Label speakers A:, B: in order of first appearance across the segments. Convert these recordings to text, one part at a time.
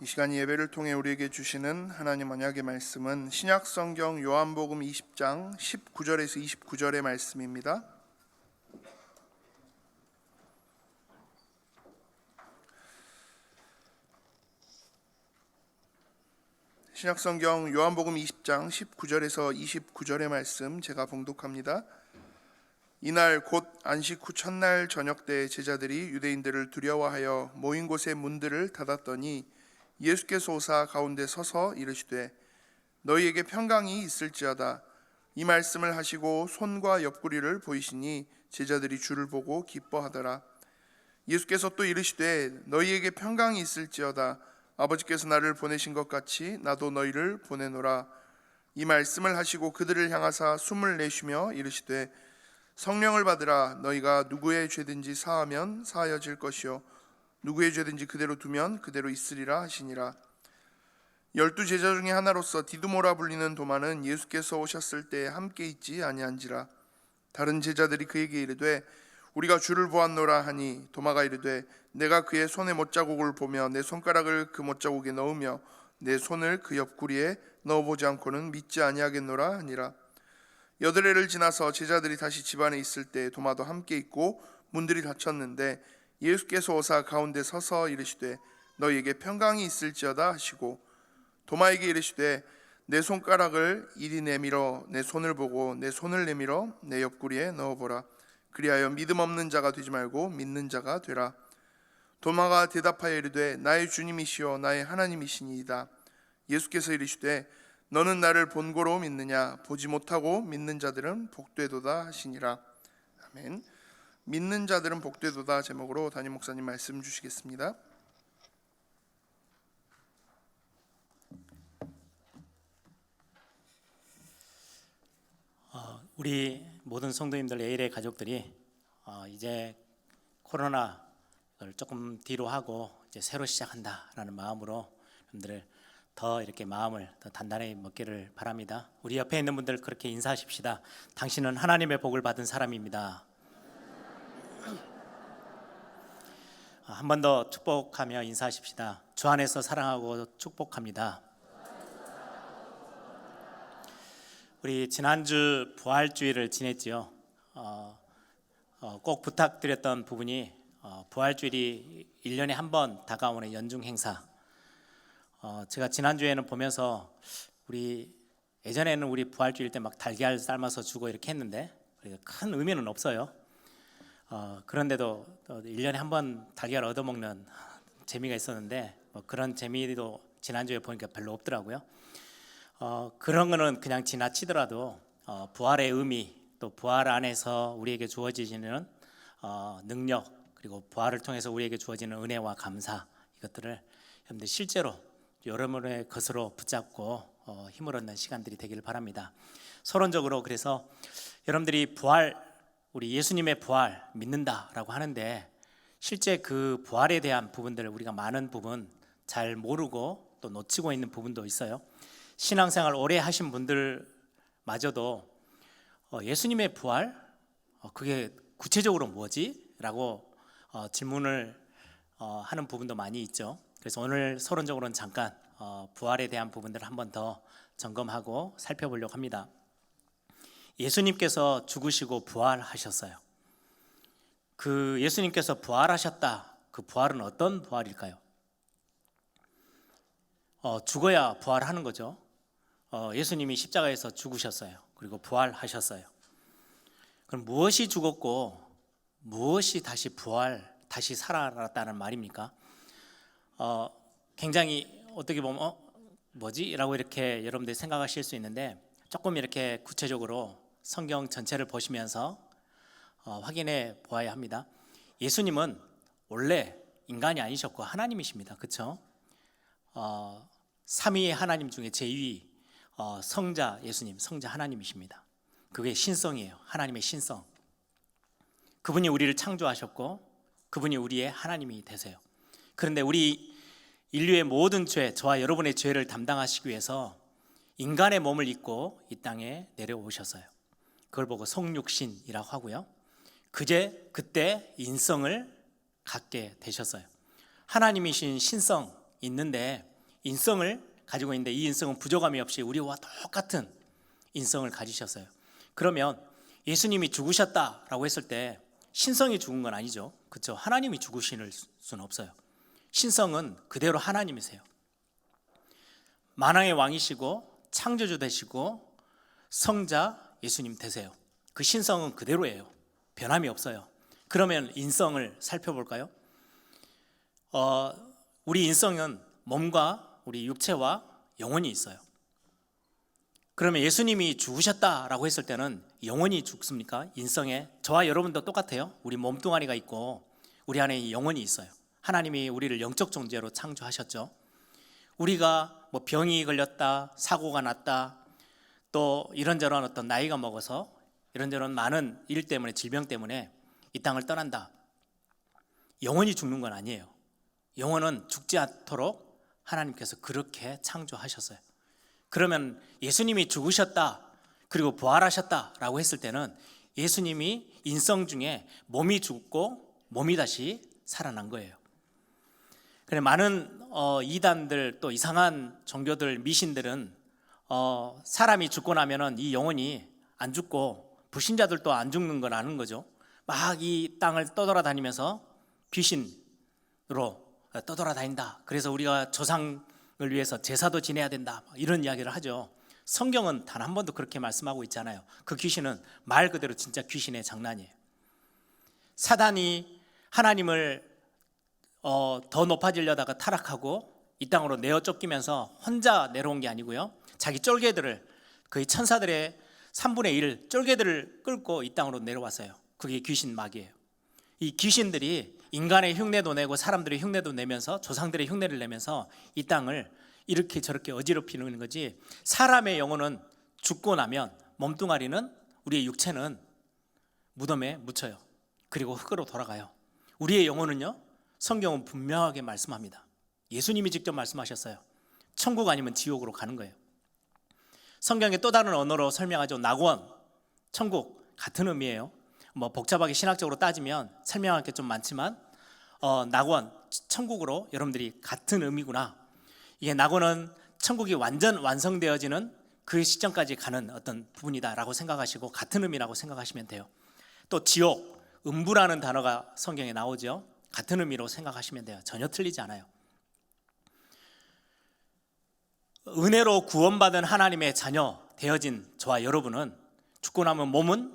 A: 이 시간 예배를 통해 우리에게 주시는 하나님 언약의 말씀은 신약성경 요한복음 20장 19절에서 29절의 말씀입니다. 신약성경 요한복음 20장 19절에서 29절의 말씀 제가 봉독합니다. 이날 곧 안식 후 첫날 저녁 때 제자들이 유대인들을 두려워하여 모인 곳의 문들을 닫았더니 예수께서 오사 가운데 서서 이르시되 너희에게 평강이 있을지어다. 이 말씀을 하시고 손과 옆구리를 보이시니 제자들이 주를 보고 기뻐하더라. 예수께서 또 이르시되 너희에게 평강이 있을지어다. 아버지께서 나를 보내신 것 같이 나도 너희를 보내노라. 이 말씀을 하시고 그들을 향하사 숨을 내쉬며 이르시되 성령을 받으라. 너희가 누구의 죄든지 사하면 사하여질 것이요 누구의 죄든지 그대로 두면 그대로 있으리라 하시니라. 12 제자 중에 하나로서 디두모라 불리는 도마는 예수께서 오셨을 때 함께 있지 아니한지라. 다른 제자들이 그에게 이르되 우리가 주를 보았노라 하니 도마가 이르되 내가 그의 손에 못자국을 보며 내 손가락을 그 못자국에 넣으며 내 손을 그 옆구리에 넣어보지 않고는 믿지 아니하겠노라 하니라. 8일을 지나서 제자들이 다시 집안에 있을 때 도마도 함께 있고 문들이 닫혔는데 예수께서 오사 가운데 서서 이르시되 너희에게 평강이 있을지어다 하시고 도마에게 이르시되 내 손가락을 이리 내밀어 내 손을 보고 내 손을 내밀어 내 옆구리에 넣어보라. 그리하여 믿음 없는 자가 되지 말고 믿는 자가 되라. 도마가 대답하여 이르되 나의 주님이시요 나의 하나님이시니이다. 예수께서 이르시되 너는 나를 본고로 믿느냐? 보지 못하고 믿는 자들은 복되도다 하시니라. 아멘. 믿는 자들은 복되도다 제목으로 담임 목사님 말씀 주시겠습니다.
B: 우리 모든 성도님들 AL의 가족들이 이제 코로나를 조금 뒤로 하고 이제 새로 시작한다라는 마음으로 여러분들 더 이렇게 마음을 더 단단히 먹기를 바랍니다. 우리 옆에 있는 분들 그렇게 인사하십시다. 당신은 하나님의 복을 받은 사람입니다. 한 번 더 축복하며 인사하십시다. 주 안에서 사랑하고 축복합니다. 우리 지난주 부활주일을 지냈지요. 꼭 부탁드렸던 부분이 부활주일이 1년에 한 번 다가오는 연중 행사. 제가 지난주에는 보면서 우리 예전에는 우리 부활주일 때 막 달걀 삶아서 주고 이렇게 했는데 큰 의미는 없어요. 그런데도 1년에 한 번 달걀 얻어먹는 재미가 있었는데 그런 재미도 지난주에 보니까 별로 없더라고요. 그런 거는 그냥 지나치더라도 부활의 의미 또 부활 안에서 우리에게 주어지는 능력 그리고 부활을 통해서 우리에게 주어지는 은혜와 감사 이것들을 여러분들 실제로 여러분의 것으로 붙잡고 힘을 얻는 시간들이 되기를 바랍니다. 서론적으로 그래서 여러분들이 부활 우리 예수님의 부활 믿는다라고 하는데 실제 그 부활에 대한 부분들을 우리가 많은 부분 잘 모르고 또 놓치고 있는 부분도 있어요. 신앙생활 오래 하신 분들마저도 예수님의 부활 그게 구체적으로 뭐지? 라고 질문을 하는 부분도 많이 있죠. 그래서 오늘 서론적으로는 잠깐 부활에 대한 부분들을 한 번 더 점검하고 살펴보려고 합니다. 예수님께서 죽으시고 부활하셨어요. 그 예수님께서 부활하셨다. 그 부활은 어떤 부활일까요? 죽어야 부활하는 거죠. 예수님이 십자가에서 죽으셨어요. 그리고 부활하셨어요. 그럼 무엇이 죽었고 무엇이 다시 살아났다는 말입니까? 굉장히 어떻게 보면 뭐지? 라고 이렇게 여러분들이 생각하실 수 있는데 조금 이렇게 구체적으로 성경 전체를 보시면서 확인해 보아야 합니다. 예수님은 원래 인간이 아니셨고 하나님이십니다. 그렇죠? 삼위의 하나님 중에 제2위 성자 예수님, 성자 하나님이십니다. 그게 신성이에요. 하나님의 신성. 그분이 우리를 창조하셨고 그분이 우리의 하나님이 되세요. 그런데 우리 인류의 모든 죄, 저와 여러분의 죄를 담당하시기 위해서 인간의 몸을 입고 이 땅에 내려오셨어요. 그걸 보고 성육신이라고 하고요. 그때 인성을 갖게 되셨어요. 하나님이신 신성 있는데 인성을 가지고 있는데 이 인성은 부족함이 없이 우리와 똑같은 인성을 가지셨어요. 그러면 예수님이 죽으셨다라고 했을 때 신성이 죽은 건 아니죠. 그렇죠? 하나님이 죽으실 수는 없어요. 신성은 그대로 하나님이세요. 만왕의 왕이시고 창조주 되시고 성자 예수님 되세요. 그 신성은 그대로예요. 변함이 없어요. 그러면 인성을 살펴볼까요? 우리 인성은 몸과 우리 육체와 영혼이 있어요. 그러면 예수님이 죽으셨다라고 했을 때는 영혼이 죽습니까? 인성에 저와 여러분도 똑같아요. 우리 몸뚱아리가 있고 우리 안에 영혼이 있어요. 하나님이 우리를 영적 존재로 창조하셨죠. 우리가 뭐 병이 걸렸다, 사고가 났다, 또 이런저런 어떤 나이가 먹어서 이런저런 많은 일 때문에, 질병 때문에 이 땅을 떠난다. 영혼이 죽는 건 아니에요. 영혼은 죽지 않도록 하나님께서 그렇게 창조하셨어요. 그러면 예수님이 죽으셨다 그리고 부활하셨다라고 했을 때는 예수님이 인성 중에 몸이 죽고 몸이 다시 살아난 거예요. 그래, 많은 이단들 또 이상한 종교들, 미신들은 사람이 죽고 나면은 이 영혼이 안 죽고 불신자들도 안 죽는 걸 아는 거죠. 막 이 땅을 떠돌아다니면서 귀신으로 떠돌아다닌다. 그래서 우리가 조상을 위해서 제사도 지내야 된다. 이런 이야기를 하죠. 성경은 단 한 번도 그렇게 말씀하고 있잖아요. 그 귀신은 말 그대로 진짜 귀신의 장난이에요. 사단이 하나님을 더 높아지려다가 타락하고 이 땅으로 내어 쫓기면서 혼자 내려온 게 아니고요. 자기 쫄개들을, 거의 천사들의 3분의 1 쫄개들을 끌고 이 땅으로 내려왔어요. 그게 귀신 마귀예요. 이 귀신들이 인간의 흉내도 내고 사람들의 흉내도 내면서, 조상들의 흉내를 내면서 이 땅을 이렇게 저렇게 어지럽히는 거지, 사람의 영혼은 죽고 나면 몸뚱아리는, 우리의 육체는 무덤에 묻혀요. 그리고 흙으로 돌아가요. 우리의 영혼은요, 성경은 분명하게 말씀합니다. 예수님이 직접 말씀하셨어요. 천국 아니면 지옥으로 가는 거예요. 성경의 또 다른 언어로 설명하죠. 낙원, 천국 같은 의미예요. 뭐 복잡하게 신학적으로 따지면 설명할 게 좀 많지만 낙원, 천국으로 여러분들이 같은 의미구나. 이게 낙원은 천국이 완전 완성되어지는 그 시점까지 가는 어떤 부분이다라고 생각하시고 같은 의미라고 생각하시면 돼요. 또 지옥, 음부라는 단어가 성경에 나오죠. 같은 의미로 생각하시면 돼요. 전혀 틀리지 않아요. 은혜로 구원받은 하나님의 자녀 되어진 저와 여러분은 죽고 나면 몸은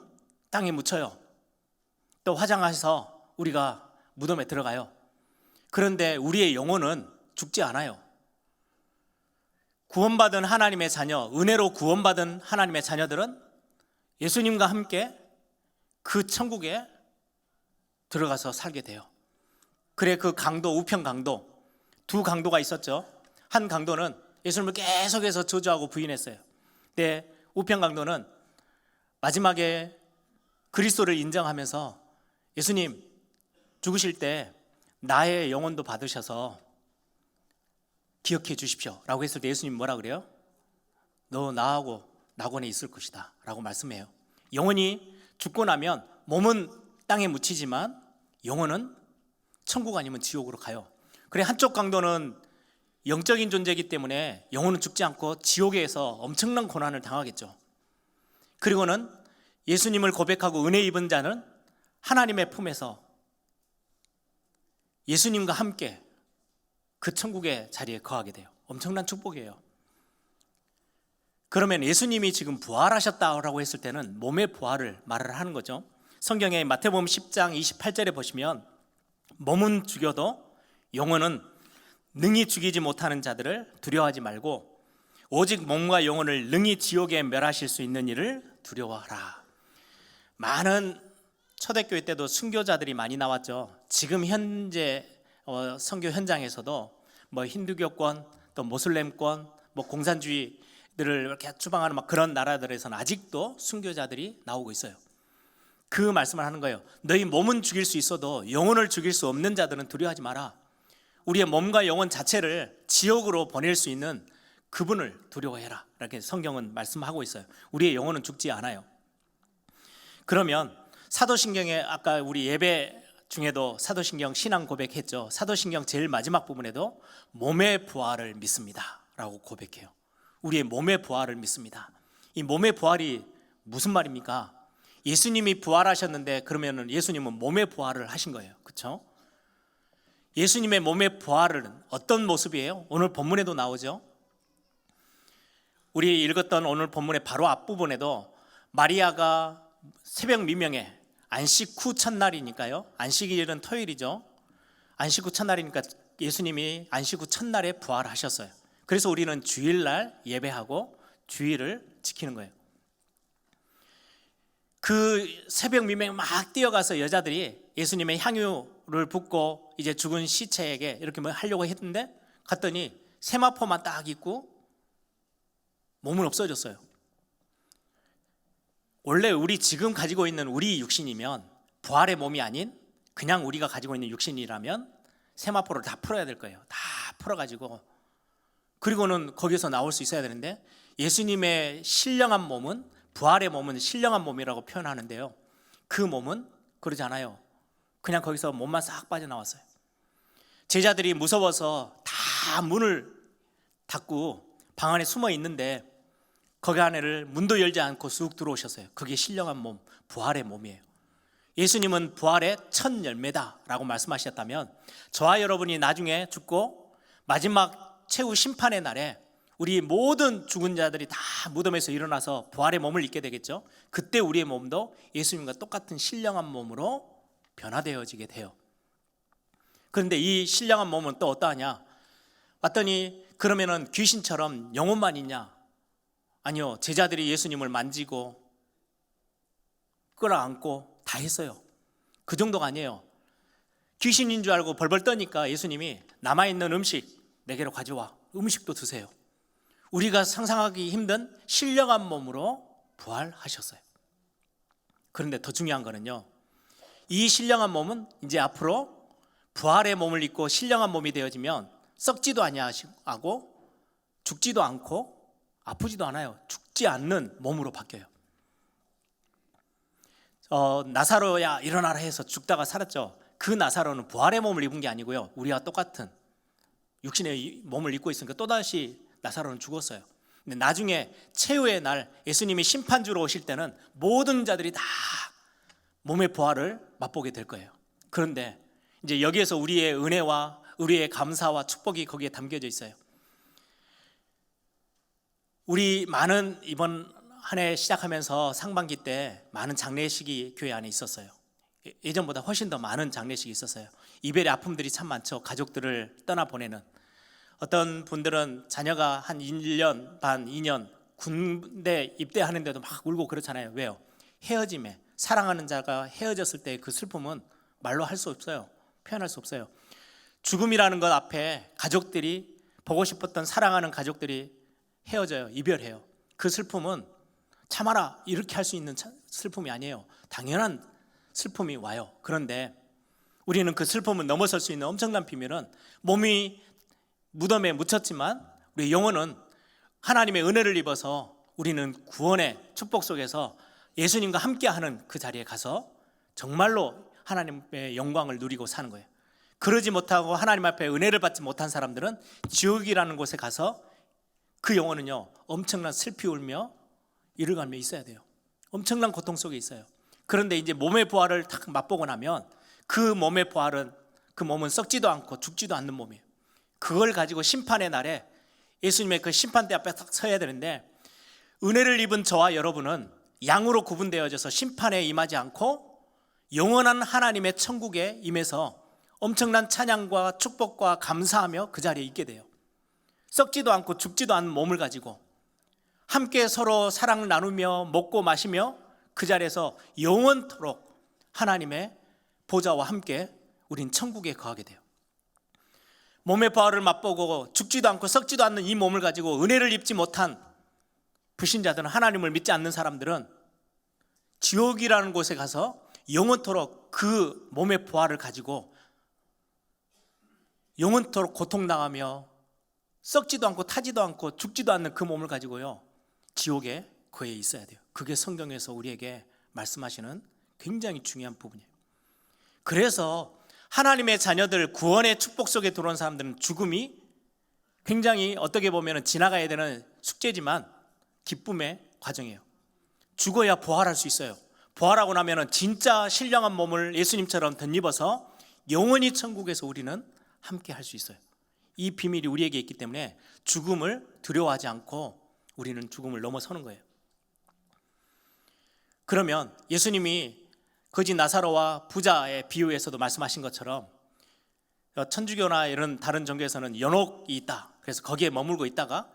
B: 땅에 묻혀요. 또 화장해서 우리가 무덤에 들어가요. 그런데 우리의 영혼은 죽지 않아요. 구원받은 하나님의 자녀, 은혜로 구원받은 하나님의 자녀들은 예수님과 함께 그 천국에 들어가서 살게 돼요. 그래, 그 강도, 우편 강도, 두 강도가 있었죠. 한 강도는 예수님을 계속해서 저주하고 부인했어요. 근데 우편 강도는 마지막에 그리스도를 인정하면서 예수님 죽으실 때 나의 영혼도 받으셔서 기억해 주십시오 라고 했을 때 예수님 뭐라 그래요? 너 나하고 낙원에 있을 것이다 라고 말씀해요. 영혼이 죽고 나면 몸은 땅에 묻히지만 영혼은 천국 아니면 지옥으로 가요. 그래, 한쪽 강도는 영적인 존재이기 때문에 영혼은 죽지 않고 지옥에서 엄청난 고난을 당하겠죠. 그리고는 예수님을 고백하고 은혜 입은 자는 하나님의 품에서 예수님과 함께 그 천국의 자리에 거하게 돼요. 엄청난 축복이에요. 그러면 예수님이 지금 부활하셨다고 했을 때는 몸의 부활을 말을 하는 거죠. 성경에 마태복음 10장 28절에 보시면 몸은 죽여도 영혼은 능히 죽이지 못하는 자들을 두려워하지 말고 오직 몸과 영혼을 능히 지옥에 멸하실 수 있는 이를 두려워하라. 많은 초대교회 때도 순교자들이 많이 나왔죠. 지금 현재 선교 현장에서도 뭐 힌두교권, 또 모슬렘권, 뭐 공산주의들을 이렇게 추방하는 막 그런 나라들에서는 아직도 순교자들이 나오고 있어요. 그 말씀을 하는 거예요. 너희 몸은 죽일 수 있어도 영혼을 죽일 수 없는 자들은 두려워하지 마라. 우리의 몸과 영혼 자체를 지옥으로 보낼 수 있는 그분을 두려워해라. 이렇게 성경은 말씀하고 있어요. 우리의 영혼은 죽지 않아요. 그러면 사도신경에 아까 우리 예배 중에도 사도신경 신앙 고백했죠. 사도신경 제일 마지막 부분에도 몸의 부활을 믿습니다 라고 고백해요. 우리의 몸의 부활을 믿습니다. 이 몸의 부활이 무슨 말입니까? 예수님이 부활하셨는데 그러면 예수님은 몸의 부활을 하신 거예요. 그렇죠? 예수님의 몸의 부활은 어떤 모습이에요? 오늘 본문에도 나오죠. 우리 읽었던 오늘 본문의 바로 앞부분에도 마리아가 새벽 미명에 안식 후 첫날이니까요. 안식일은 토요일이죠. 안식 후 첫날이니까 예수님이 안식 후 첫날에 부활하셨어요. 그래서 우리는 주일날 예배하고 주일을 지키는 거예요. 그 새벽 미명에 막 뛰어가서 여자들이 예수님의 향유를 붓고 이제 죽은 시체에게 이렇게 뭐 하려고 했는데 갔더니 세마포만 딱 입고 몸은 없어졌어요. 원래 우리 지금 가지고 있는 우리 육신이면 부활의 몸이 아닌 그냥 우리가 가지고 있는 육신이라면 세마포를 다 풀어야 될 거예요. 다 풀어가지고 그리고는 거기서 나올 수 있어야 되는데 예수님의 신령한 몸은 부활의 몸은 신령한 몸이라고 표현하는데요. 그 몸은 그러지 않아요. 그냥 거기서 몸만 싹 빠져나왔어요. 제자들이 무서워서 다 문을 닫고 방 안에 숨어 있는데 거기 안에를 문도 열지 않고 쑥 들어오셨어요. 그게 신령한 몸, 부활의 몸이에요. 예수님은 부활의 첫 열매다라고 말씀하셨다면 저와 여러분이 나중에 죽고 마지막 최후 심판의 날에 우리 모든 죽은 자들이 다 무덤에서 일어나서 부활의 몸을 입게 되겠죠. 그때 우리의 몸도 예수님과 똑같은 신령한 몸으로 변화되어지게 돼요. 그런데 이 신령한 몸은 또 어떠하냐? 왔더니 그러면은 귀신처럼 영혼만 있냐? 아니요, 제자들이 예수님을 만지고 끌어안고 다 했어요. 그 정도가 아니에요. 귀신인 줄 알고 벌벌 떠니까 예수님이 남아있는 음식 내게로 가져와. 음식도 드세요. 우리가 상상하기 힘든 신령한 몸으로 부활하셨어요. 그런데 더 중요한 거는요, 이 신령한 몸은 이제 앞으로 부활의 몸을 입고 신령한 몸이 되어지면 썩지도 아니하고 죽지도 않고 아프지도 않아요. 죽지 않는 몸으로 바뀌어요. 나사로야 일어나라 해서 죽다가 살았죠. 그 나사로는 부활의 몸을 입은 게 아니고요, 우리와 똑같은 육신의 몸을 입고 있으니까 또다시 나사로는 죽었어요. 근데 나중에 최후의 날 예수님이 심판주로 오실 때는 모든 자들이 다 몸의 부활을 맛보게 될 거예요. 그런데 이제 여기에서 우리의 은혜와 우리의 감사와 축복이 거기에 담겨져 있어요. 우리 많은 이번 한 해 시작하면서 상반기 때 많은 장례식이 교회 안에 있었어요. 예전보다 훨씬 더 많은 장례식이 있었어요. 이별의 아픔들이 참 많죠. 가족들을 떠나보내는. 어떤 분들은 자녀가 한 1년 반, 2년 군대 입대하는데도 막 울고 그렇잖아요. 왜요? 헤어짐에, 사랑하는 자가 헤어졌을 때 그 슬픔은 말로 할 수 없어요. 표현할 수 없어요. 죽음이라는 것 앞에 가족들이, 보고 싶었던 사랑하는 가족들이 헤어져요. 이별해요. 그 슬픔은 참아라 이렇게 할 수 있는 슬픔이 아니에요. 당연한 슬픔이 와요. 그런데 우리는 그 슬픔을 넘어설 수 있는 엄청난 비밀은 몸이 무덤에 묻혔지만 우리 영혼은 하나님의 은혜를 입어서 우리는 구원의 축복 속에서 예수님과 함께하는 그 자리에 가서 정말로 하나님의 영광을 누리고 사는 거예요. 그러지 못하고 하나님 앞에 은혜를 받지 못한 사람들은 지옥이라는 곳에 가서 그 영혼은요, 엄청난 슬피 울며 이를 갈며 있어야 돼요. 엄청난 고통 속에 있어요. 그런데 이제 몸의 부활을 딱 맛보고 나면 그 몸의 부활은, 그 몸은 썩지도 않고 죽지도 않는 몸이에요. 그걸 가지고 심판의 날에 예수님의 그 심판대 앞에 딱 서야 되는데, 은혜를 입은 저와 여러분은 양으로 구분되어져서 심판에 임하지 않고 영원한 하나님의 천국에 임해서 엄청난 찬양과 축복과 감사하며 그 자리에 있게 돼요. 썩지도 않고 죽지도 않는 몸을 가지고 함께 서로 사랑을 나누며 먹고 마시며 그 자리에서 영원토록 하나님의 보좌와 함께 우린 천국에 거하게 돼요. 몸의 부활을 맛보고 죽지도 않고 썩지도 않는 이 몸을 가지고 은혜를 입지 못한 불신자들은, 하나님을 믿지 않는 사람들은 지옥이라는 곳에 가서 영원토록 그 몸의 부활을 가지고 영원토록 고통당하며 썩지도 않고 타지도 않고 죽지도 않는 그 몸을 가지고요, 지옥에 거해 있어야 돼요. 그게 성경에서 우리에게 말씀하시는 굉장히 중요한 부분이에요. 그래서 하나님의 자녀들 구원의 축복 속에 들어온 사람들은 죽음이 굉장히 어떻게 보면 지나가야 되는 숙제지만 기쁨의 과정이에요. 죽어야 부활할 수 있어요. 부활하고 나면 진짜 신령한 몸을 예수님처럼 덧입어서 영원히 천국에서 우리는 함께 할 수 있어요. 이 비밀이 우리에게 있기 때문에 죽음을 두려워하지 않고 우리는 죽음을 넘어서는 거예요. 그러면 예수님이 거지 나사로와 부자의 비유에서도 말씀하신 것처럼 천주교나 이런 다른 종교에서는 연옥이 있다. 그래서 거기에 머물고 있다가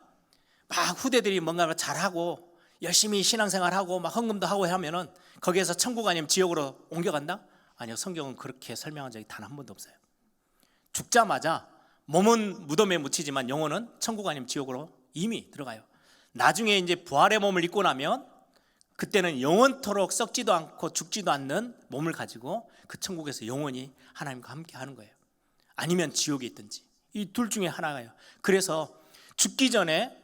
B: 막 후대들이 뭔가를 잘하고 열심히 신앙생활하고 막 헌금도 하고 하면은 거기에서 천국 아니면 지옥으로 옮겨간다? 아니요, 성경은 그렇게 설명한 적이 단 한 번도 없어요. 죽자마자 몸은 무덤에 묻히지만 영혼은 천국 아니면 지옥으로 이미 들어가요. 나중에 이제 부활의 몸을 입고 나면 그때는 영원토록 썩지도 않고 죽지도 않는 몸을 가지고 그 천국에서 영원히 하나님과 함께 하는 거예요. 아니면 지옥에 있든지 이 둘 중에 하나가요. 그래서 죽기 전에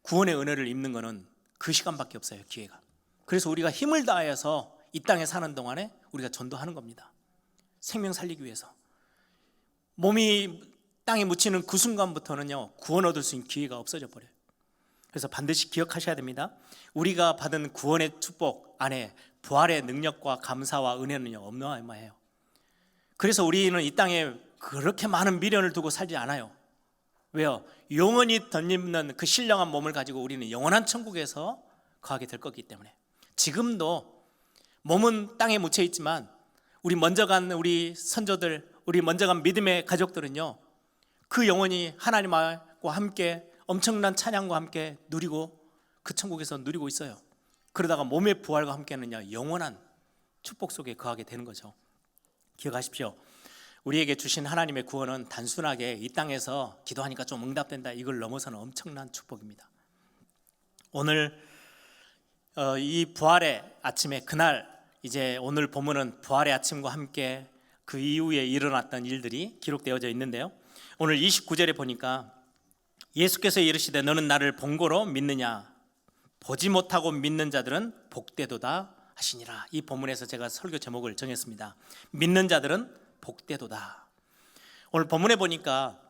B: 구원의 은혜를 입는 것은 그 시간밖에 없어요, 기회가. 그래서 우리가 힘을 다해서 이 땅에 사는 동안에 우리가 전도하는 겁니다. 생명 살리기 위해서. 몸이 땅에 묻히는 그 순간부터는요, 구원 얻을 수 있는 기회가 없어져 버려요. 그래서 반드시 기억하셔야 됩니다. 우리가 받은 구원의 축복 안에 부활의 능력과 감사와 은혜는요, 어마어마해요. 그래서 우리는 이 땅에 그렇게 많은 미련을 두고 살지 않아요. 왜요? 영원히 덧입는 그 신령한 몸을 가지고 우리는 영원한 천국에서 거하게 될 거기 때문에. 지금도 몸은 땅에 묻혀 있지만 우리 먼저 간 우리 선조들, 우리 먼저 간 믿음의 가족들은요, 그 영원히 하나님과 함께 엄청난 찬양과 함께 누리고 그 천국에서 누리고 있어요. 그러다가 몸의 부활과 함께는요, 영원한 축복 속에 거하게 되는 거죠. 기억하십시오. 우리에게 주신 하나님의 구원은 단순하게 이 땅에서 기도하니까 좀 응답된다, 이걸 넘어서는 엄청난 축복입니다. 오늘 이 부활의 아침에 그날, 이제 오늘 본문은 부활의 아침과 함께 그 이후에 일어났던 일들이 기록되어져 있는데요, 오늘 29절에 보니까 예수께서 이르시되 너는 나를 본고로 믿느냐, 보지 못하고 믿는 자들은 복되도다 하시니라. 이 본문에서 제가 설교 제목을 정했습니다. 믿는 자들은 복되도다. 오늘 본문에 보니까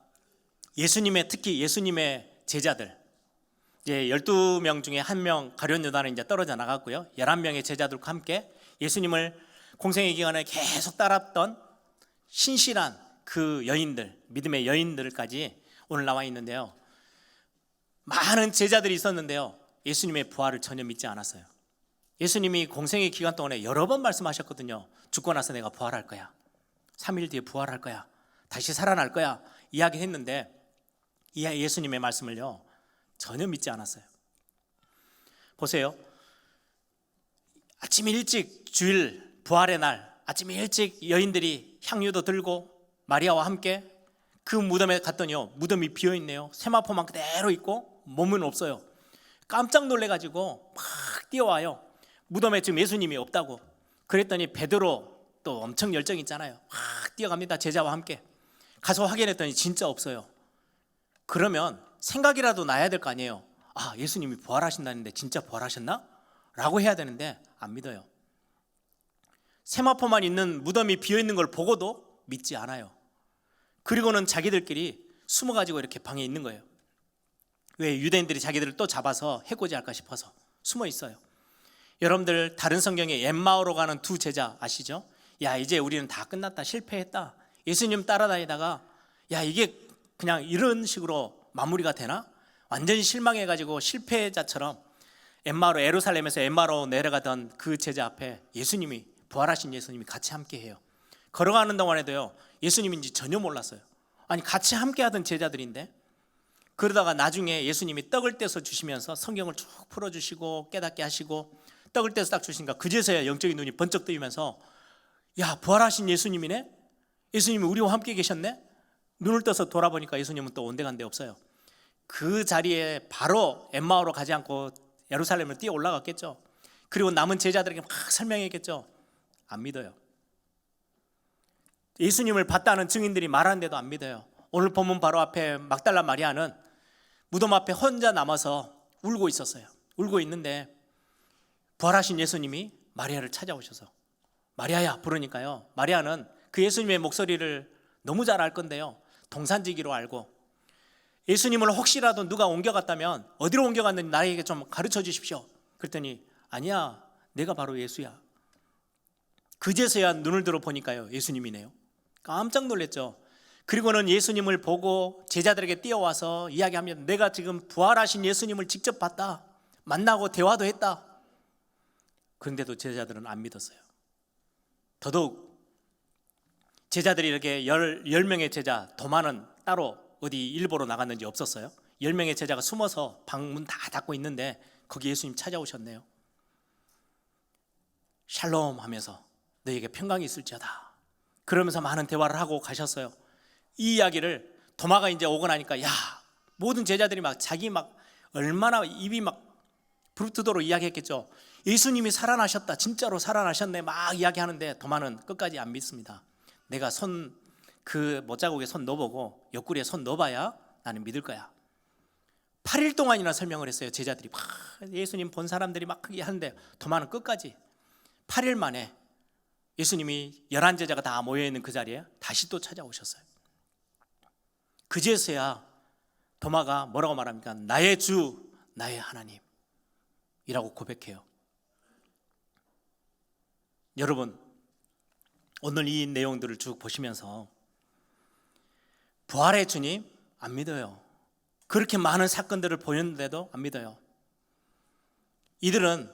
B: 특히 예수님의 제자들, 이제 12명 중에 1명 가룟 요단은 이제 떨어져 나갔고요, 11명의 제자들과 함께 예수님을 공생의 기간에 계속 따랐던 신실한 그 여인들, 믿음의 여인들까지 오늘 나와 있는데요, 많은 제자들이 있었는데요, 예수님의 부활을 전혀 믿지 않았어요. 예수님이 공생의 기간 동안에 여러 번 말씀하셨거든요. 죽고 나서 내가 부활할 거야, 3일 뒤에 부활할 거야, 다시 살아날 거야 이야기했는데 이 예수님의 말씀을요, 전혀 믿지 않았어요. 보세요. 아침 일찍, 주일 부활의 날 아침 일찍 여인들이 향유도 들고 마리아와 함께 그 무덤에 갔더니요, 무덤이 비어있네요. 세마포만 그대로 있고 몸은 없어요. 깜짝 놀래가지고 막 뛰어와요. 무덤에 지금 예수님이 없다고. 그랬더니 베드로 또 엄청 열정 있잖아요. 막 뛰어갑니다. 제자와 함께 가서 확인했더니 진짜 없어요. 그러면 생각이라도 나야 될 거 아니에요. 아, 예수님이 부활하신다는데 진짜 부활하셨나? 라고 해야 되는데 안 믿어요. 세마포만 있는 무덤이 비어있는 걸 보고도 믿지 않아요. 그리고는 자기들끼리 숨어가지고 이렇게 방에 있는 거예요. 왜? 유대인들이 자기들을 또 잡아서 해코지할까 싶어서 숨어 있어요. 여러분들 다른 성경에 엠마오로 가는 두 제자 아시죠? 야, 이제 우리는 다 끝났다, 실패했다, 예수님 따라다니다가 야, 이게 그냥 이런 식으로 마무리가 되나? 완전히 실망해가지고 실패자처럼 엠마오로, 예루살렘에서 엠마오로 내려가던 그 제자 앞에 예수님이, 부활하신 예수님이 같이 함께해요. 걸어가는 동안에도요, 예수님인지 전혀 몰랐어요. 아니, 같이 함께하던 제자들인데. 그러다가 나중에 예수님이 떡을 떼서 주시면서 성경을 쭉 풀어주시고 깨닫게 하시고 떡을 떼서 딱 주시니까 그제서야 영적인 눈이 번쩍 뜨이면서 야, 부활하신 예수님이네? 예수님이 우리와 함께 계셨네? 눈을 떠서 돌아보니까 예수님은 또 온데간데 없어요. 그 자리에 바로 엠마오로 가지 않고 예루살렘을 뛰어 올라갔겠죠. 그리고 남은 제자들에게 막 설명했겠죠. 안 믿어요. 예수님을 봤다는 증인들이 말하는데도 안 믿어요. 오늘 본문 바로 앞에 막달라 마리아는 무덤 앞에 혼자 남아서 울고 있었어요. 울고 있는데 부활하신 예수님이 마리아를 찾아오셔서 마리아야 부르니까요, 마리아는 그 예수님의 목소리를 너무 잘 알 건데요, 동산지기로 알고 예수님을 혹시라도 누가 옮겨갔다면 어디로 옮겨갔는지 나에게 좀 가르쳐 주십시오. 그랬더니 아니야, 내가 바로 예수야. 그제서야 눈을 들어 보니까요, 예수님이네요. 깜짝 놀랐죠. 그리고는 예수님을 보고 제자들에게 뛰어와서 이야기하면, 내가 지금 부활하신 예수님을 직접 봤다, 만나고 대화도 했다. 그런데도 제자들은 안 믿었어요. 더더욱 제자들이 이렇게 10명의 제자, 도마는 따로 어디 일보러 나갔는지 없었어요. 10명의 제자가 숨어서 방문 다 닫고 있는데 거기 예수님 찾아오셨네요. 샬롬 하면서 너에게 평강이 있을지어다, 그러면서 많은 대화를 하고 가셨어요. 이 이야기를 도마가 이제 오고 나니까, 야, 모든 제자들이 막 자기 막 얼마나 입이 막 부르트도록 이야기했겠죠. 예수님이 살아나셨다, 진짜로 살아나셨네, 막 이야기하는데 도마는 끝까지 안 믿습니다. 내가 그 못자국에 손 넣어보고 옆구리에 손 넣어봐야 나는 믿을 거야. 8일 동안이나 설명을 했어요. 제자들이 막 예수님 본 사람들이 막 크게 하는데 도마는 끝까지 8일 만에 예수님이 11제자가 다 모여있는 그 자리에 다시 또 찾아오셨어요. 그제서야 도마가 뭐라고 말합니까? 나의 주, 나의 하나님이라고 고백해요. 여러분, 오늘 이 내용들을 쭉 보시면서 부활의 주님 안 믿어요. 그렇게 많은 사건들을 보였는데도 안 믿어요. 이들은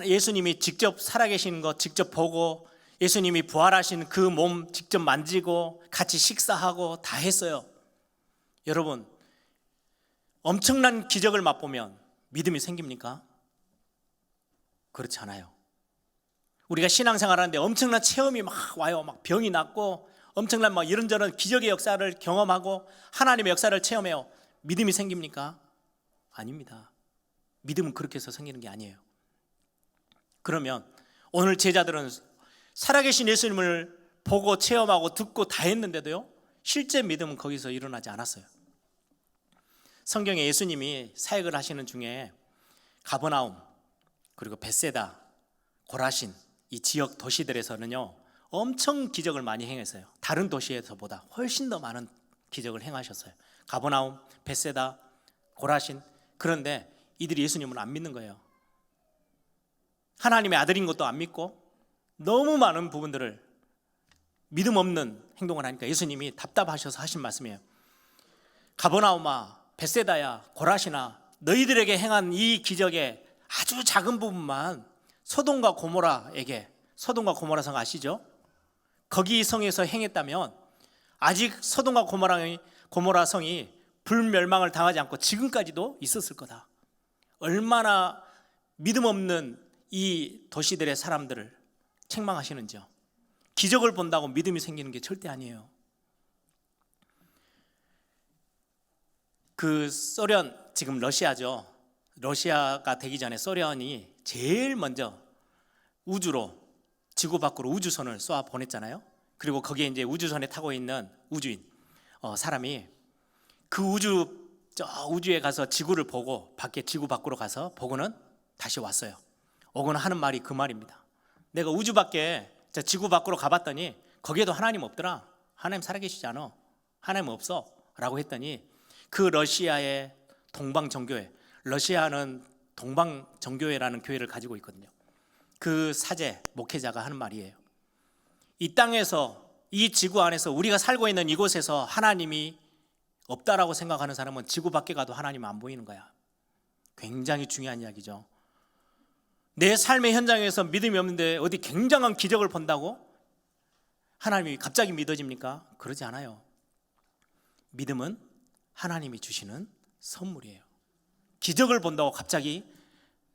B: 예수님이 직접 살아계신 거 직접 보고, 예수님이 부활하신 그 몸 직접 만지고 같이 식사하고 다 했어요. 여러분, 엄청난 기적을 맛보면 믿음이 생깁니까? 그렇지 않아요. 우리가 신앙생활 하는데 엄청난 체험이 막 와요. 막 병이 낫고 엄청난 막 이런저런 기적의 역사를 경험하고 하나님의 역사를 체험해요. 믿음이 생깁니까? 아닙니다. 믿음은 그렇게 해서 생기는 게 아니에요. 그러면 오늘 제자들은 살아계신 예수님을 보고 체험하고 듣고 다 했는데도요, 실제 믿음은 거기서 일어나지 않았어요. 성경에 예수님이 사역을 하시는 중에 가버나움, 그리고 벳세다, 고라신, 이 지역 도시들에서는요 엄청 기적을 많이 행했어요. 다른 도시에서보다 훨씬 더 많은 기적을 행하셨어요. 가버나움, 벳세다, 고라신. 그런데 이들이 예수님을 안 믿는 거예요. 하나님의 아들인 것도 안 믿고 너무 많은 부분들을 믿음 없는 행동을 하니까 예수님이 답답하셔서 하신 말씀이에요. 가버나움아, 벳세다야, 고라시나, 너희들에게 행한 이 기적의 아주 작은 부분만 소돔과 고모라에게, 소돔과 고모라 성 아시죠? 거기 성에서 행했다면 아직 소돔과 고모라 성이 불멸망을 당하지 않고 지금까지도 있었을 거다. 얼마나 믿음 없는 이 도시들의 사람들을 책망하시는지요. 기적을 본다고 믿음이 생기는 게 절대 아니에요. 그 소련, 지금 러시아죠. 러시아가 되기 전에 소련이 제일 먼저 우주로, 지구 밖으로 우주선을 쏘아 보냈잖아요. 그리고 거기에 이제 우주선에 타고 있는 우주인 사람이 그 우주에 가서 지구를 보고, 지구 밖으로 가서 보고는 다시 왔어요. 오고는 하는 말이 그 말입니다. 내가 우주 밖에, 지구 밖으로 가봤더니 거기에도 하나님 없더라. 하나님 살아계시지 않아. 하나님 없어 라고 했더니 그 러시아의 동방정교회, 러시아는 동방정교회라는 교회를 가지고 있거든요. 그 사제 목회자가 하는 말이에요. 이 땅에서, 이 지구 안에서, 우리가 살고 있는 이곳에서 하나님이 없다라고 생각하는 사람은 지구 밖에 가도 하나님 안 보이는 거야. 굉장히 중요한 이야기죠. 내 삶의 현장에서 믿음이 없는데 어디 굉장한 기적을 본다고 하나님이 갑자기 믿어집니까? 그러지 않아요. 믿음은 하나님이 주시는 선물이에요. 기적을 본다고 갑자기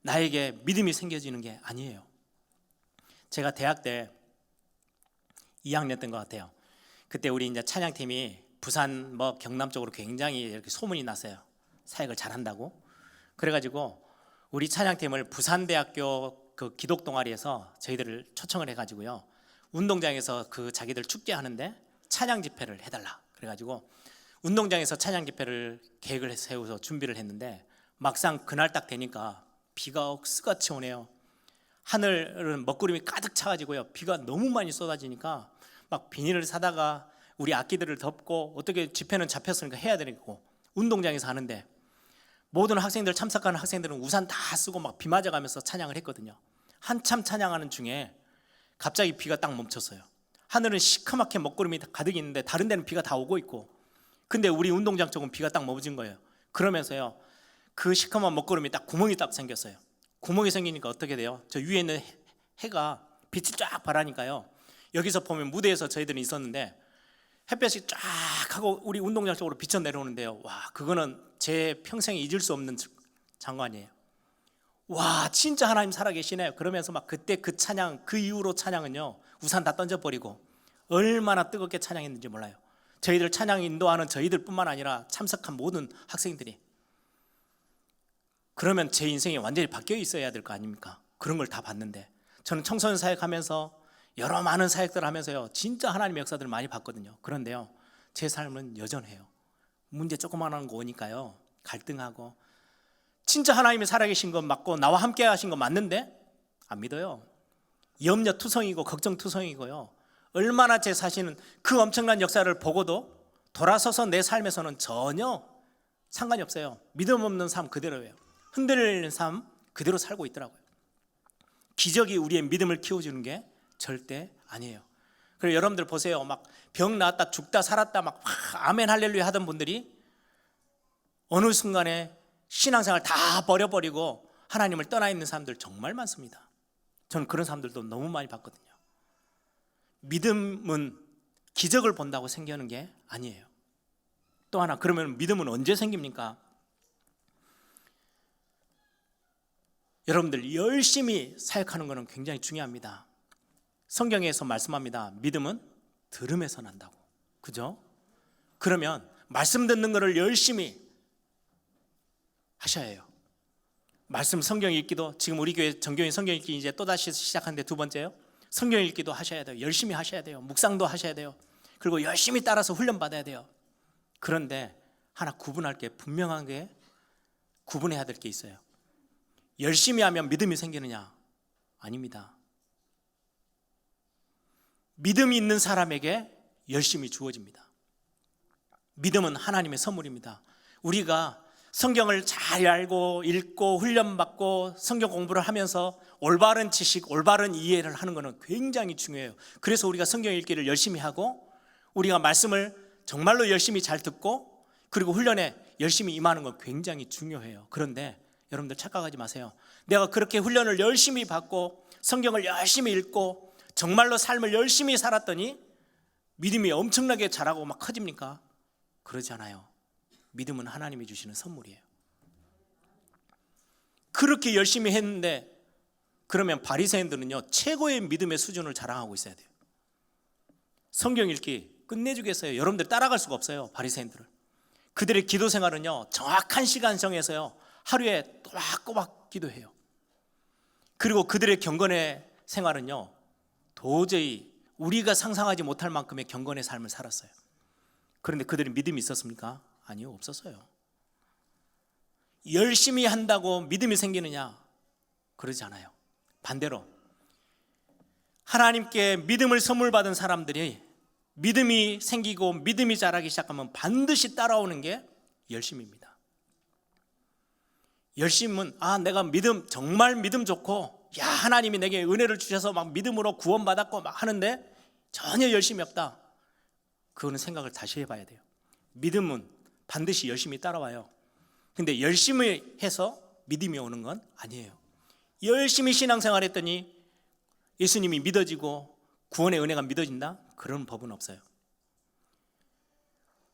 B: 나에게 믿음이 생겨지는 게 아니에요. 제가 대학 때 2학년 때인 것 같아요. 그때 우리 이제 찬양팀이 부산 경남 쪽으로 굉장히 이렇게 소문이 났어요. 사역을 잘한다고. 그래가지고 우리 찬양팀을 부산대학교 그 기독 동아리에서 저희들을 초청을 해가지고요, 운동장에서 그 자기들 축제하는데 찬양 집회를 해달라. 그래가지고 운동장에서 찬양 집회를 계획을 세워서 준비를 했는데 막상 그날 딱 되니까 비가 억수같이 오네요. 하늘은 먹구름이 가득 차가지고요. 비가 너무 많이 쏟아지니까 막 비닐을 사다가 우리 악기들을 덮고 어떻게 집회는 잡혔으니까 해야 되고 운동장에서 하는데 모든 학생들 참석하는 학생들은 우산 다 쓰고 막 비 맞아가면서 찬양을 했거든요. 한참 찬양하는 중에 갑자기 비가 딱 멈췄어요. 하늘은 시커멓게 먹구름이 가득 있는데 다른 데는 비가 다 오고 있고 근데 우리 운동장 쪽은 비가 딱 멈은 거예요. 그러면서요 그 시커먼 먹구름이 딱 구멍이 딱 생겼어요. 구멍이 생기니까 어떻게 돼요? 저 위에 있는 해가 빛을 쫙 발하니까요. 여기서 보면 무대에서 저희들이 있었는데 햇볕이 쫙 하고 우리 운동장 쪽으로 비쳐 내려오는데요. 와, 그거는 제 평생에 잊을 수 없는 장관이에요. 와, 진짜 하나님 살아계시네. 그러면서 막 그때 그 찬양, 그 이후로 찬양은요 우산 다 던져버리고 얼마나 뜨겁게 찬양했는지 몰라요. 저희들 찬양 인도하는 저희들뿐만 아니라 참석한 모든 학생들이. 그러면 제 인생이 완전히 바뀌어 있어야 될 거 아닙니까? 그런 걸 다 봤는데 저는 청소년 사역하면서 여러 많은 사역들을 하면서요 진짜 하나님의 역사들을 많이 봤거든요. 그런데요 제 삶은 여전해요. 문제 조그만한 거 오니까요 갈등하고 진짜 하나님이 살아계신 건 맞고 나와 함께 하신 건 맞는데 안 믿어요. 염려투성이고 걱정투성이고요. 얼마나 제 자신은 그 엄청난 역사를 보고도 돌아서서 내 삶에서는 전혀 상관이 없어요. 믿음 없는 삶 그대로예요. 흔들리는 삶 그대로 살고 있더라고요. 기적이 우리의 믿음을 키워주는 게 절대 아니에요. 그리고 여러분들 보세요. 막 병 나았다 죽다 살았다 막 아멘 할렐루야 하던 분들이 어느 순간에 신앙생활 다 버려버리고 하나님을 떠나 있는 사람들 정말 많습니다. 저는 그런 사람들도 너무 많이 봤거든요. 믿음은 기적을 본다고 생기는 게 아니에요. 또 하나, 그러면 믿음은 언제 생깁니까? 여러분들 열심히 사역하는 것은 굉장히 중요합니다. 성경에서 말씀합니다. 믿음은 들음에서 난다고. 그죠? 그러면 말씀 듣는 것을 열심히 하셔야 해요. 말씀 성경 읽기도, 지금 우리 교회 정교인 성경 읽기 이제 또다시 시작하는데 두 번째요. 성경 읽기도 하셔야 돼요. 열심히 하셔야 돼요. 묵상도 하셔야 돼요. 그리고 열심히 따라서 훈련 받아야 돼요. 그런데 하나 구분할 게 분명하게 구분해야 될 게 있어요. 열심히 하면 믿음이 생기느냐? 아닙니다. 믿음이 있는 사람에게 열심히 주어집니다. 믿음은 하나님의 선물입니다. 우리가 성경을 잘 알고 읽고 훈련받고 성경 공부를 하면서 올바른 지식, 올바른 이해를 하는 것은 굉장히 중요해요. 그래서 우리가 성경 읽기를 열심히 하고 우리가 말씀을 정말로 열심히 잘 듣고 그리고 훈련에 열심히 임하는 건 굉장히 중요해요. 그런데 여러분들 착각하지 마세요. 내가 그렇게 훈련을 열심히 받고 성경을 열심히 읽고 정말로 삶을 열심히 살았더니 믿음이 엄청나게 자라고 막 커집니까? 그러지 않아요. 믿음은 하나님이 주시는 선물이에요. 그렇게 열심히 했는데 그러면 바리새인들은요 최고의 믿음의 수준을 자랑하고 있어야 돼요. 성경 읽기 끝내주겠어요. 여러분들 따라갈 수가 없어요. 바리새인들을. 그들의 기도 생활은요 정확한 시간 정해서요 하루에 꼬박꼬박 기도해요. 그리고 그들의 경건의 생활은요 도저히 우리가 상상하지 못할 만큼의 경건의 삶을 살았어요. 그런데 그들이 믿음이 있었습니까? 아니요, 없었어요. 열심히 한다고 믿음이 생기느냐? 그러지 않아요. 반대로 하나님께 믿음을 선물 받은 사람들이 믿음이 생기고 믿음이 자라기 시작하면 반드시 따라오는 게 열심입니다. 열심은 내가 믿음 정말 믿음 좋고 하나님이 내게 은혜를 주셔서 막 믿음으로 구원받았고 막 하는데 전혀 열심이 없다. 그거는 생각을 다시 해봐야 돼요. 믿음은 반드시 열심히 따라와요. 근데 열심히 해서 믿음이 오는 건 아니에요. 열심히 신앙생활 했더니 예수님이 믿어지고 구원의 은혜가 믿어진다? 그런 법은 없어요.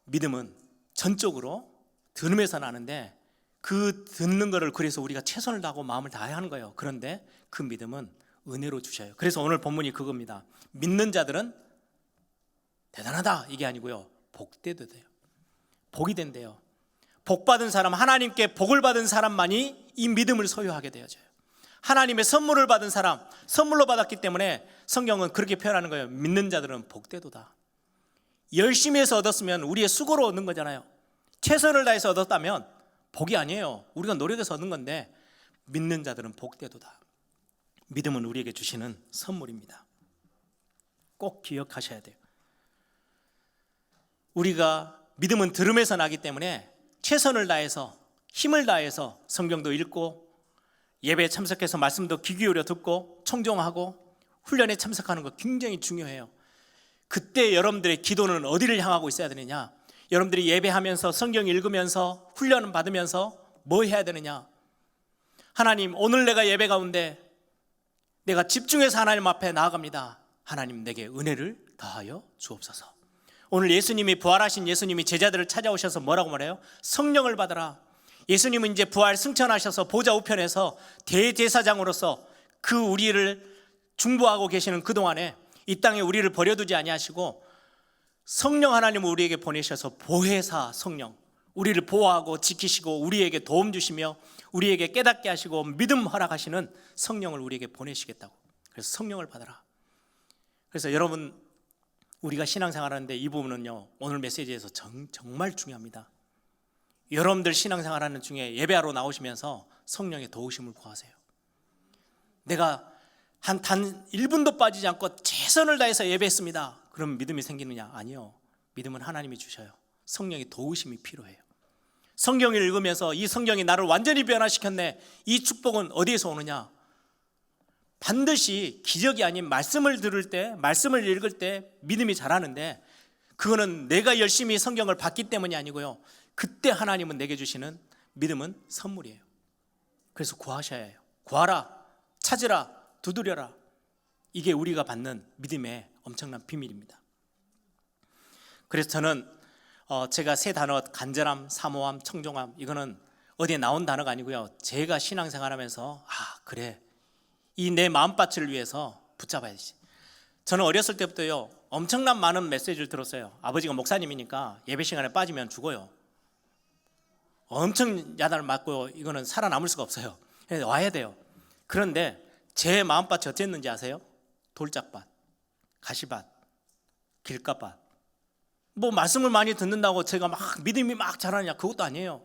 B: 믿음은 전적으로 들음에서 나는데 그 듣는 거를 그래서 우리가 최선을 다하고 마음을 다해야 하는 거예요. 그런데 그 믿음은 은혜로 주셔요. 그래서 오늘 본문이 그겁니다. 믿는 자들은 대단하다 이게 아니고요 복되도 돼요. 복이 된대요. 복 받은 사람, 하나님께 복을 받은 사람만이 이 믿음을 소유하게 되어져요. 하나님의 선물을 받은 사람, 선물로 받았기 때문에 성경은 그렇게 표현하는 거예요. 믿는 자들은 복되도다. 열심히 해서 얻었으면 우리의 수고로 얻는 거잖아요. 최선을 다해서 얻었다면 복이 아니에요. 우리가 노력해서 얻는 건데 믿는 자들은 복되도다. 믿음은 우리에게 주시는 선물입니다. 꼭 기억하셔야 돼요. 우리가 믿음은 들음에서 나기 때문에 최선을 다해서 힘을 다해서 성경도 읽고 예배에 참석해서 말씀도 귀 기울여 듣고 청종하고 훈련에 참석하는 거 굉장히 중요해요. 그때 여러분들의 기도는 어디를 향하고 있어야 되느냐? 여러분들이 예배하면서 성경 읽으면서 훈련을 받으면서 뭐 해야 되느냐? 하나님, 오늘 내가 예배 가운데 내가 집중해서 하나님 앞에 나아갑니다. 하나님, 내게 은혜를 더하여 주옵소서. 오늘 예수님이, 부활하신 예수님이 제자들을 찾아오셔서 뭐라고 말해요? 성령을 받아라. 예수님은 이제 부활 승천하셔서 보좌 우편에서 대제사장으로서 그 우리를 중보하고 계시는 그동안에 이 땅에 우리를 버려두지 아니하시고 성령 하나님을 우리에게 보내셔서 보혜사 성령, 우리를 보호하고 지키시고 우리에게 도움 주시며 우리에게 깨닫게 하시고 믿음 허락하시는 성령을 우리에게 보내시겠다고. 그래서 성령을 받아라. 그래서 여러분, 우리가 신앙생활하는데 이 부분은요, 오늘 메시지에서 정말 중요합니다. 여러분들 신앙생활하는 중에 예배하러 나오시면서 성령의 도우심을 구하세요. 내가 단 1분도 빠지지 않고 최선을 다해서 예배했습니다. 그럼 믿음이 생기느냐? 아니요. 믿음은 하나님이 주셔요. 성령의 도우심이 필요해요. 성경을 읽으면서 이 성경이 나를 완전히 변화시켰네. 이 축복은 어디에서 오느냐? 반드시 기적이 아닌 말씀을 들을 때, 말씀을 읽을 때 믿음이 자라는데, 그거는 내가 열심히 성경을 봤기 때문이 아니고요, 그때 하나님은 내게 주시는 믿음은 선물이에요. 그래서 구하셔야 해요. 구하라, 찾으라, 두드려라. 이게 우리가 받는 믿음의 엄청난 비밀입니다. 그래서 저는 제가 세 단어, 간절함, 사모함, 청종함, 이거는 어디에 나온 단어가 아니고요, 제가 신앙생활하면서 그래, 이 내 마음밭을 위해서 붙잡아야지. 저는 어렸을 때부터요, 엄청난 많은 메시지를 들었어요. 아버지가 목사님이니까 예배 시간에 빠지면 죽어요. 엄청 야단을 맞고 이거는 살아남을 수가 없어요. 와야 돼요. 그런데 제 마음밭이 어땠는지 아세요? 돌짝밭, 가시밭, 길가밭. 뭐 말씀을 많이 듣는다고 제가 막 믿음이 막 자라느냐? 그것도 아니에요.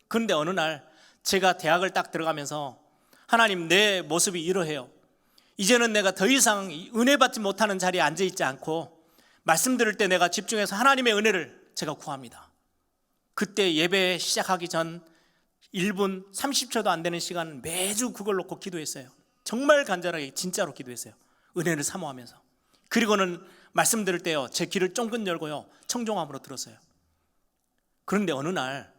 B: 그런데 어느 날 제가 대학을 딱 들어가면서 하나님, 내 모습이 이러해요. 이제는 내가 더 이상 은혜 받지 못하는 자리에 앉아있지 않고 말씀 들을 때 내가 집중해서 하나님의 은혜를 제가 구합니다. 그때 예배 시작하기 전 1분 30초도 안 되는 시간 매주 그걸 놓고 기도했어요. 정말 간절하게 진짜로 기도했어요. 은혜를 사모하면서. 그리고는 말씀 들을 때요, 제 귀를 쫑긋 열고요, 청종함으로 들었어요. 그런데 어느 날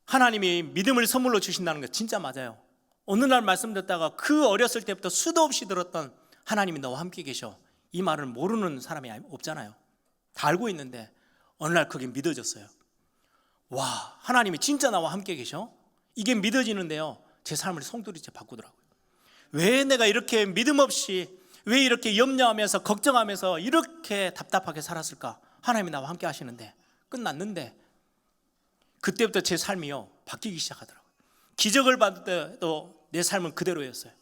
B: 하나님이 믿음을 선물로 주신다는 거 진짜 맞아요. 어느 날 말씀 듣다가 그 어렸을 때부터 수도 없이 들었던 하나님이 너와 함께 계셔, 이 말을 모르는 사람이 없잖아요. 다 알고 있는데 어느 날 그게 믿어졌어요. 와, 하나님이 진짜 나와 함께 계셔? 이게 믿어지는데요, 제 삶을 송두리째 바꾸더라고요. 왜 내가 이렇게 믿음 없이, 왜 이렇게 염려하면서 걱정하면서 이렇게 답답하게 살았을까? 하나님이 나와 함께 하시는데, 끝났는데. 그때부터 제 삶이요, 바뀌기 시작하더라고요. 기적을 받을 때도 내 삶은 그대로였어요.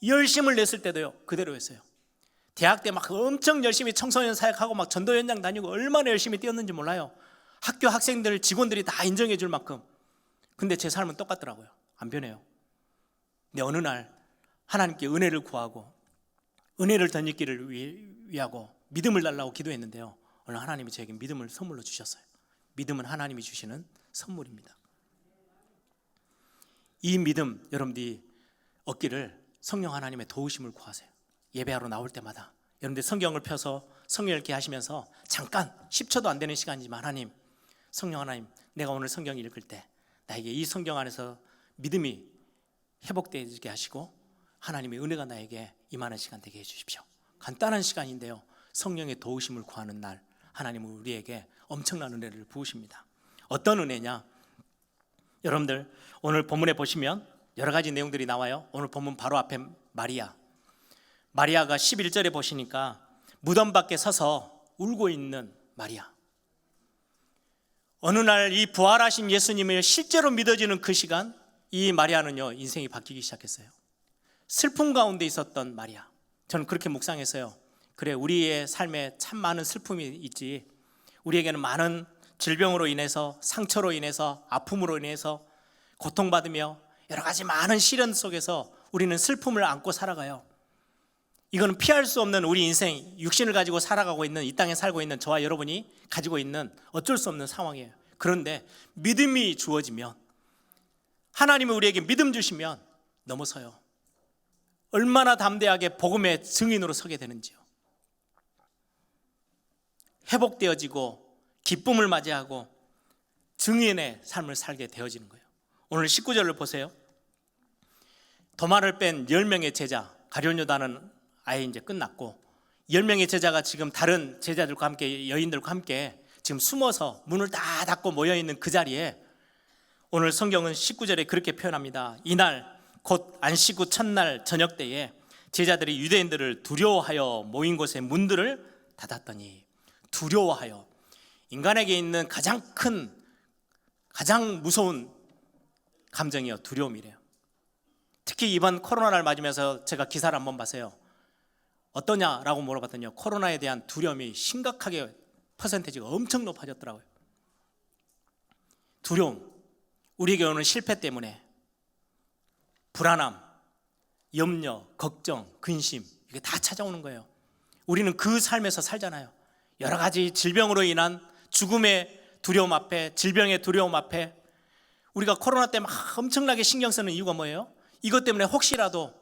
B: 열심을 냈을 때도요, 그대로였어요. 대학 때 막 엄청 열심히 청소년 사역하고 막 전도 현장 다니고 얼마나 열심히 뛰었는지 몰라요. 학교 학생들, 직원들이 다 인정해 줄 만큼. 근데 제 삶은 똑같더라고요. 안 변해요. 근데 어느 날 하나님께 은혜를 구하고 은혜를 덧입기를 위하고 믿음을 달라고 기도했는데요, 오늘 하나님이 저에게 믿음을 선물로 주셨어요. 믿음은 하나님이 주시는 선물입니다. 이 믿음 여러분들이 얻기를 성령 하나님의 도우심을 구하세요. 예배하러 나올 때마다 여러분들 성경을 펴서 성경 읽기 하시면서 잠깐 10초도 안 되는 시간이지만, 하나님, 성령 하나님, 내가 오늘 성경 읽을 때 나에게 이 성경 안에서 믿음이 회복되게 하시고 하나님의 은혜가 나에게 임하는 시간 되게 해주십시오. 간단한 시간인데요, 성령의 도우심을 구하는 날 하나님은 우리에게 엄청난 은혜를 부으십니다. 어떤 은혜냐? 여러분들 오늘 본문에 보시면 여러 가지 내용들이 나와요. 오늘 본문 바로 앞에 마리아가 11절에 보시니까 무덤 밖에 서서 울고 있는 마리아. 어느 날 이 부활하신 예수님을 실제로 믿어지는 그 시간, 이 마리아는요, 인생이 바뀌기 시작했어요. 슬픔 가운데 있었던 마리아. 저는 그렇게 묵상했어요. 그래, 우리의 삶에 참 많은 슬픔이 있지. 우리에게는 많은 질병으로 인해서, 상처로 인해서, 아픔으로 인해서 고통받으며 여러 가지 많은 시련 속에서 우리는 슬픔을 안고 살아가요. 이거는 피할 수 없는 우리 인생, 육신을 가지고 살아가고 있는, 이 땅에 살고 있는 저와 여러분이 가지고 있는 어쩔 수 없는 상황이에요. 그런데 믿음이 주어지면, 하나님이 우리에게 믿음 주시면 넘어서요. 얼마나 담대하게 복음의 증인으로 서게 되는지요. 회복되어지고 기쁨을 맞이하고 증인의 삶을 살게 되어지는 거예요. 오늘 19절을 보세요. 도마를 뺀 10명의 제자, 가룟유다는 아예 이제 끝났고 10명의 제자가 지금 다른 제자들과 함께, 여인들과 함께 지금 숨어서 문을 다 닫고 모여있는 그 자리에 오늘 성경은 19절에 그렇게 표현합니다. 이날 곧 안식 후 첫날 저녁 때에 제자들이 유대인들을 두려워하여 모인 곳의 문들을 닫았더니, 두려워하여, 인간에게 있는 가장 큰, 가장 무서운 감정이요, 두려움이래요. 특히 이번 코로나를 맞으면서 제가 기사를 한번 봤어요. 어떠냐라고 물어봤더니 코로나에 대한 두려움이 심각하게 퍼센테이지가 엄청 높아졌더라고요. 두려움, 우리에게 오는 실패 때문에 불안함, 염려, 걱정, 근심, 이게 다 찾아오는 거예요. 우리는 그 삶에서 살잖아요. 여러 가지 질병으로 인한 죽음의 두려움 앞에, 질병의 두려움 앞에 우리가 코로나 때 막 엄청나게 신경 쓰는 이유가 뭐예요? 이것 때문에 혹시라도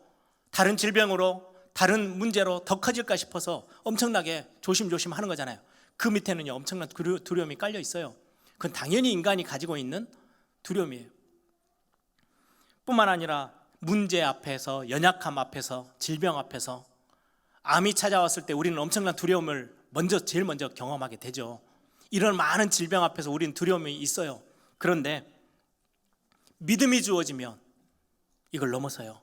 B: 다른 질병으로, 다른 문제로 더 커질까 싶어서 엄청나게 조심조심 하는 거잖아요. 그 밑에는요, 엄청난 두려움이 깔려 있어요. 그건 당연히 인간이 가지고 있는 두려움이에요. 뿐만 아니라 문제 앞에서, 연약함 앞에서, 질병 앞에서, 암이 찾아왔을 때 우리는 엄청난 두려움을 제일 먼저 경험하게 되죠. 이런 많은 질병 앞에서 우리는 두려움이 있어요. 그런데 믿음이 주어지면 이걸 넘어서요.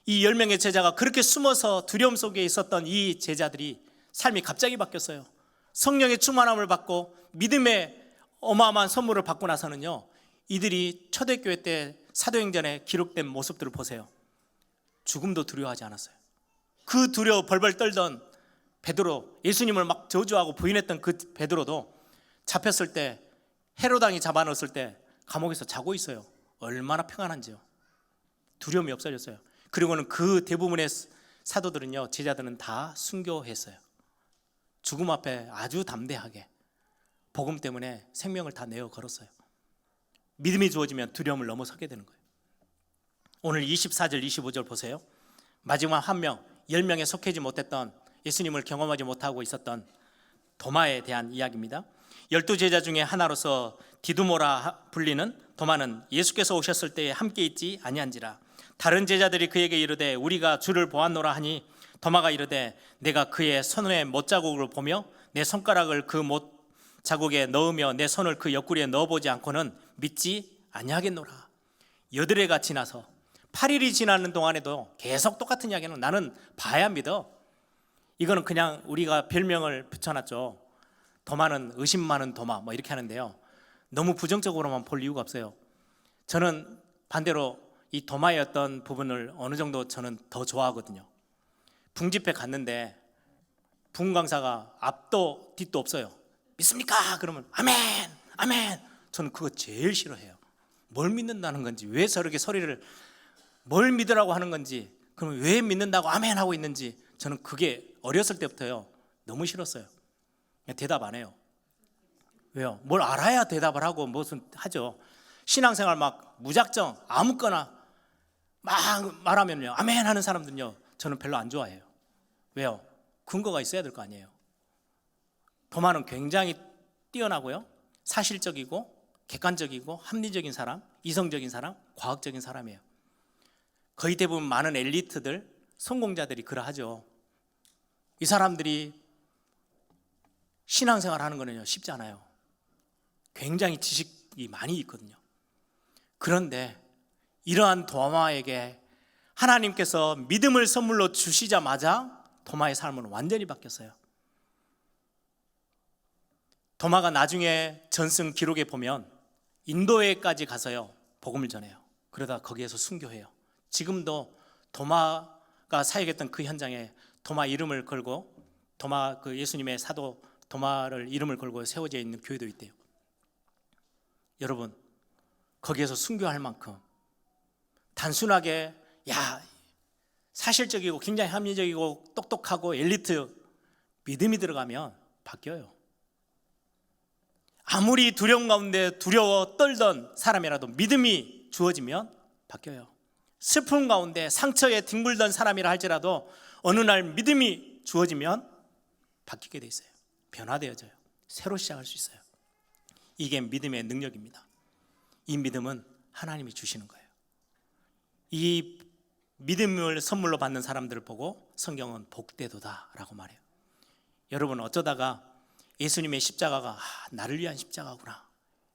B: 이 10명의 제자가 그렇게 숨어서 두려움 속에 있었던 이 제자들이 삶이 갑자기 바뀌었어요. 성령의 충만함을 받고 믿음의 어마어마한 선물을 받고 나서는요, 이들이 초대교회 때 사도행전에 기록된 모습들을 보세요. 죽음도 두려워하지 않았어요. 그 두려워 벌벌 떨던 베드로, 예수님을 막 저주하고 부인했던 그 베드로도 잡혔을 때, 헤로당이 잡아넣었을 때 감옥에서 자고 있어요. 얼마나 평안한지요. 두려움이 없어졌어요. 그리고는 그 대부분의 사도들은요, 제자들은 다 순교했어요. 죽음 앞에 아주 담대하게 복음 때문에 생명을 다 내어 걸었어요. 믿음이 주어지면 두려움을 넘어서게 되는 거예요. 오늘 24절 25절 보세요. 마지막 한 명, 10명에 속하지 못했던, 예수님을 경험하지 못하고 있었던 도마에 대한 이야기입니다. 12제자 중에 하나로서 디두모라 불리는 도마는 예수께서 오셨을 때에 함께 있지 아니한지라. 다른 제자들이 그에게 이르되 우리가 주를 보았노라 하니 도마가 이르되 내가 그의 손에 못자국을 보며 내 손가락을 그 못자국에 넣으며 내 손을 그 옆구리에 넣어보지 않고는 믿지 아니하겠노라. 여드레가 지나서 8일이 지나는 동안에도 계속 똑같은 이야기는 나는 봐야 믿어. 이거는 그냥 우리가 별명을 붙여놨죠. 도마는 의심 많은 도마 뭐 이렇게 하는데요, 너무 부정적으로만 볼 이유가 없어요. 저는 반대로 이 도마의 어떤 부분을 어느 정도 저는 더 좋아하거든요. 붕집회 갔는데 부흥 강사가 앞도 뒤도 없어요. 믿습니까? 그러면 아멘 아멘. 저는 그거 제일 싫어해요. 뭘 믿는다는 건지, 왜 저렇게 소리를, 뭘 믿으라고 하는 건지, 그러면 왜 믿는다고 아멘 하고 있는지, 저는 그게 어렸을 때부터요 너무 싫었어요. 그냥 대답 안 해요. 왜요? 뭘 알아야 대답을 하고 무슨 하죠. 신앙생활 막 무작정 아무거나 막 말하면요, 아멘 하는 사람들은요 저는 별로 안 좋아해요. 왜요? 근거가 있어야 될 거 아니에요. 도마는 굉장히 뛰어나고요, 사실적이고 객관적이고 합리적인 사람, 이성적인 사람, 과학적인 사람이에요. 거의 대부분 많은 엘리트들, 성공자들이 그러하죠. 이 사람들이 신앙생활 하는 거는요 쉽지 않아요. 굉장히 지식이 많이 있거든요. 그런데 이러한 도마에게 하나님께서 믿음을 선물로 주시자마자 도마의 삶은 완전히 바뀌었어요. 도마가 나중에 전승 기록에 보면 인도에까지 가서요 복음을 전해요. 그러다 거기에서 순교해요. 지금도 도마가 사역했던 그 현장에 도마 이름을 걸고, 도마 그 예수님의 사도 도마를 이름을 걸고 세워져 있는 교회도 있대요. 여러분, 거기에서 순교할 만큼 단순하게 야 사실적이고 굉장히 합리적이고 똑똑하고 엘리트 믿음이 들어가면 바뀌어요. 아무리 두려움 가운데 두려워 떨던 사람이라도 믿음이 주어지면 바뀌어요. 슬픔 가운데 상처에 뒹굴던 사람이라 할지라도 어느 날 믿음이 주어지면 바뀌게 돼 있어요. 변화되어져요. 새로 시작할 수 있어요. 이게 믿음의 능력입니다. 이 믿음은 하나님이 주시는 거예요. 이 믿음을 선물로 받는 사람들을 보고 성경은 복되도다라고 말해요. 여러분, 어쩌다가 예수님의 십자가가 나를 위한 십자가구나.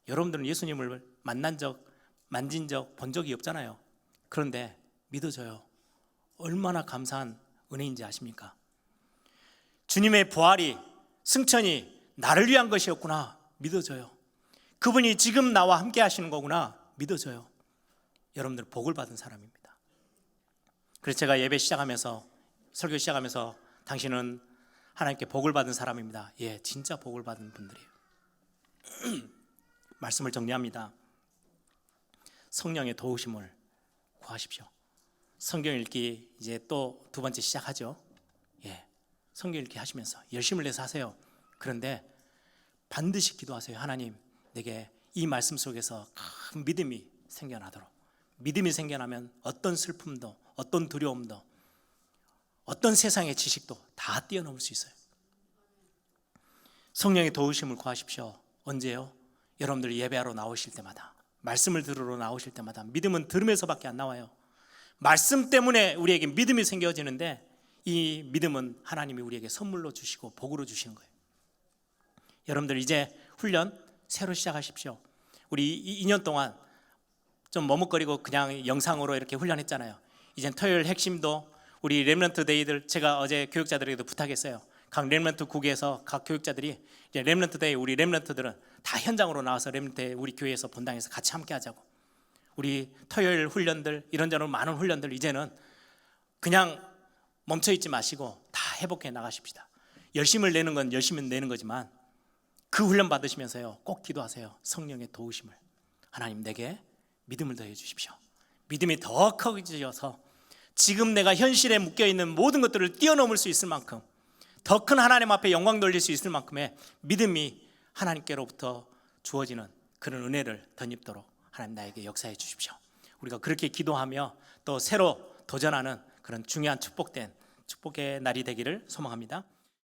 B: 여러분들은 예수님을 만난 적, 만진 적, 본 적이 없잖아요. 그런데 믿어져요. 얼마나 감사한 은혜인지 아십니까? 주님의 부활이, 승천이 나를 위한 것이었구나. 믿어져요. 그분이 지금 나와 함께 하시는 거구나. 믿어져요. 여러분들 복을 받은 사람입니다. 그래서 제가 예배 시작하면서, 설교 시작하면서 당신은 하나님께 복을 받은 사람입니다. 예, 진짜 복을 받은 분들이에요. 말씀을 정리합니다. 성령의 도우심을 구하십시오. 성경 읽기 이제 또 두 번째 시작하죠. 예, 성경 읽기 하시면서 열심을 내서 하세요. 그런데 반드시 기도하세요. 하나님, 내게 이 말씀 속에서 큰 믿음이 생겨나도록. 믿음이 생겨나면 어떤 슬픔도, 어떤 두려움도, 어떤 세상의 지식도 다 뛰어넘을 수 있어요. 성령의 도우심을 구하십시오. 언제요? 여러분들이 예배하러 나오실 때마다, 말씀을 들으러 나오실 때마다. 믿음은 들으면서밖에 안 나와요. 말씀 때문에 우리에게 믿음이 생겨지는데, 이 믿음은 하나님이 우리에게 선물로 주시고 복으로 주시는 거예요. 여러분들 이제 훈련 새로 시작하십시오. 우리 2년 동안 좀 머뭇거리고 그냥 영상으로 이렇게 훈련했잖아요. 이젠 토요일 핵심도 우리 렘넌트 데이들, 제가 어제 교육자들에게도 부탁했어요. 각 렘넌트 국에서 각 교육자들이 이제 렘넌트 데이, 우리 렘넌트들은 다 현장으로 나와서 렘넌트 우리 교회에서 본당에서 같이 함께 하자고. 우리 토요일 훈련들, 이런저런 많은 훈련들 이제는 그냥 멈춰 있지 마시고 다 회복해 나가십시다. 열심을 내는 건 열심히 내는 거지만 그 훈련 받으시면서요, 꼭 기도하세요. 성령의 도우심을. 하나님, 내게 믿음을 더해 주십시오. 믿음이 더 커져서 지금 내가 현실에 묶여있는 모든 것들을 뛰어넘을 수 있을 만큼, 더 큰 하나님 앞에 영광 돌릴 수 있을 만큼의 믿음이 하나님께로부터 주어지는 그런 은혜를 덧입도록 하나님 나에게 역사해 주십시오. 우리가 그렇게 기도하며 또 새로 도전하는 그런 중요한 축복된 축복의 날이 되기를 소망합니다.